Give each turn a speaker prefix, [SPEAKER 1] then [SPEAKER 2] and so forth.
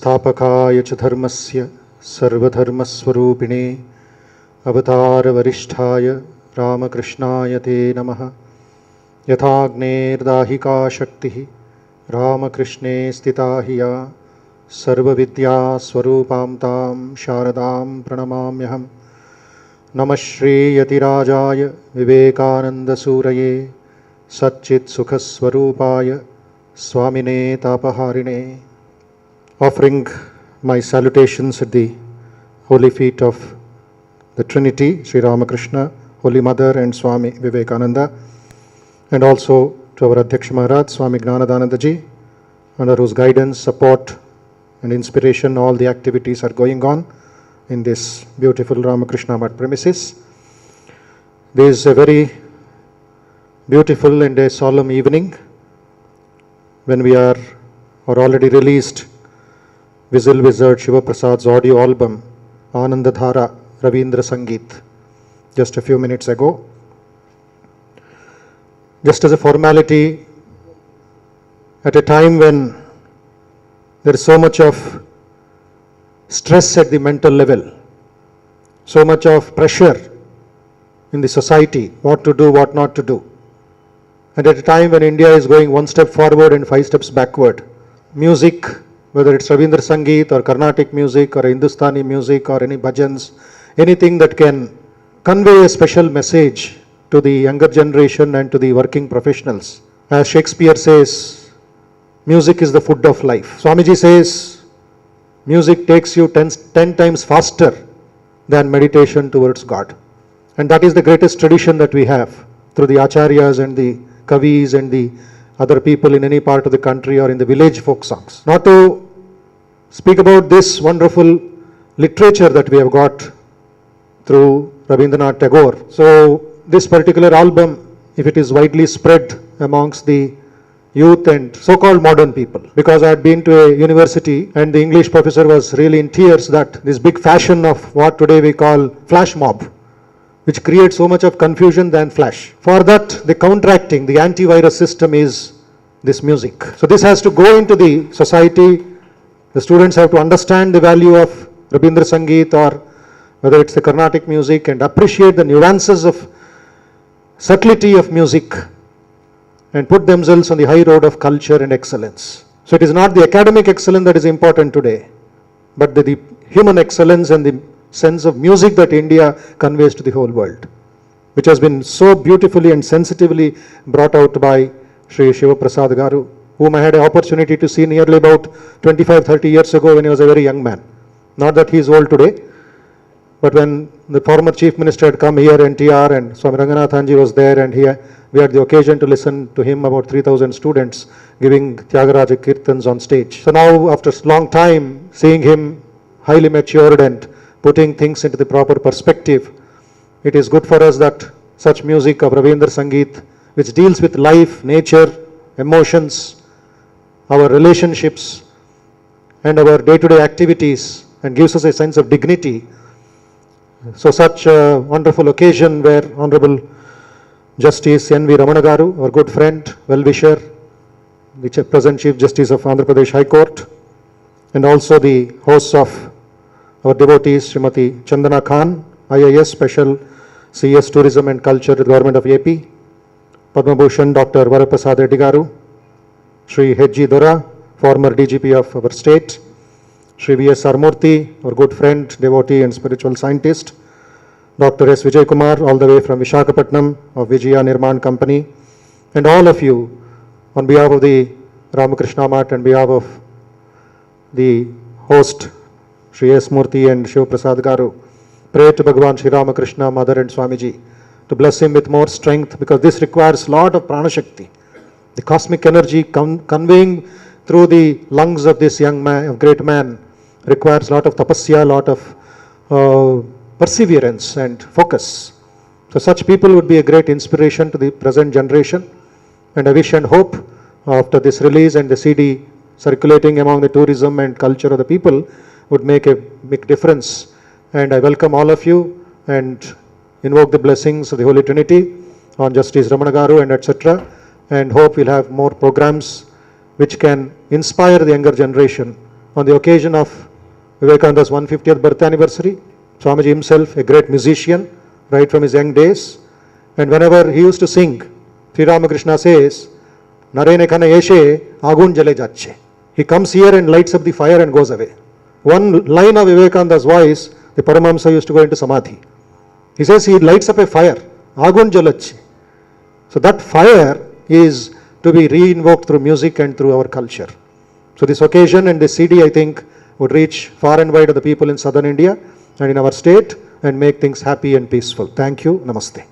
[SPEAKER 1] संस्थापकाय च धर्मस्य सर्वधर्मस्वरूपिणे अवतारवरिष्ठाय रामकृष्णाय ते नमः। यथाग्नेर्दाहिका शक्तिः रामकृष्णे स्थिता हि या सर्वविद्यास्वरूपां तां शारदां प्रणमाम्यहम्। नमः श्रीयतिराजाय विवेकानन्दसूरये सच्चित्सुखस्वरूपाय स्वामिने तापहारिणे। Offering my salutations at the holy feet of the Trinity, Sri Ramakrishna, Holy Mother and Swami Vivekananda, and also to our Adhyaksha Maharaj, Swami Gnanadananda Ji, under whose guidance, support and inspiration all the activities are going on in this beautiful Ramakrishna Math premises. This is a very beautiful and a solemn evening when we are already released Visual Wizard Shiva Prasad's audio album Anandadhara Ravindra Sangeet just a few minutes ago. Just as a formality, at a time when there is so much of stress at the mental level, so much of pressure in the society, what to do, what not to do, and at a time when India is going one step forward and 5 steps backward, music, whether it's Ravindra Sangeet or Carnatic music or Hindustani music or any bhajans, anything that can convey a special message to the younger generation and to the working professionals. As Shakespeare says, music is the food of life. Swamiji says, music takes you 10 times faster than meditation towards God. And that is the greatest tradition that we have through the acharyas and the kavis and the other people in any part of the country or in the village folk songs. Not to speak about this wonderful literature that we have got through Rabindranath Tagore. So this particular album, if it is widely spread amongst the youth and so-called modern people, because I had been to a university and the English professor was really in tears that this big fashion of what today we call flash mob, which creates so much of confusion than flash. For that, the counteracting, the antivirus system is this music. So this has to go into the society. The students have to understand the value of Rabindra Sangeet or whether it's the Carnatic music and appreciate the nuances of subtlety of music and put themselves on the high road of culture and excellence. So it is not the academic excellence that is important today, but the human excellence and the sense of music that India conveys to the whole world, which has been so beautifully and sensitively brought out by Sri Shiva Prasad Garu, whom I had an opportunity to see nearly about 25-30 years ago when he was a very young man. Not that he is old today, but when the former Chief Minister had come here, NTR, and Swami Ranganathanji was there, and we had the occasion to listen to him, about 3,000 students giving Tyagaraja Kirtans on stage. So now, after a long time, seeing him highly matured and putting things into the proper perspective, it is good for us that such music of Ravindra Sangeet, which deals with life, nature, emotions, our relationships, and our day-to-day activities, and gives us a sense of dignity. So such a wonderful occasion where Honorable Justice N.V. Ramana Garu, our good friend, well-wisher, the present Chief Justice of Andhra Pradesh High Court, and also the hosts of our devotees, Srimati Chandana Khan, IAS, Special CS Tourism and Culture, Government of AP, Padma Bhushan Dr. Varaprasad Reddy Garu, Sri H.G. Dora, former DGP of our state, Sri V.S. Sarmurthy, our good friend, devotee and spiritual scientist, Dr. S. Vijay Kumar, all the way from Visakhapatnam of Vijaya Nirman Company, and all of you, on behalf of the Ramakrishna Math and behalf of the host, Sri S. Murthy and Shiva Prasad Garu, pray to Bhagavan Sri Ramakrishna, Mother and Swamiji, to bless him with more strength, because this requires a lot of prana shakti, the cosmic energy conveying through the lungs of this young man, of great man, requires a lot of tapasya, a lot of perseverance and focus. So such people would be a great inspiration to the present generation, and I wish and hope after this release and the CD circulating among the tourism and culture of the people would make a big difference. And I welcome all of you and invoke the blessings of the Holy Trinity on Justice Ramana Garu and etc. And hope we'll have more programs which can inspire the younger generation on the occasion of Vivekananda's 150th birth anniversary. Swamiji himself, a great musician, right from his young days. And whenever he used to sing, Sri Ramakrishna says, Narene Kana Eshe Agun Jale Jache. He comes here and lights up the fire and goes away. One line of Vivekananda's voice, the Paramahamsa used to go into Samadhi. He says he lights up a fire, Agun Jalache. So that fire is to be re-invoked through music and through our culture. So this occasion and this CD, I think, would reach far and wide of the people in southern India and in our state and make things happy and peaceful. Thank you. Namaste.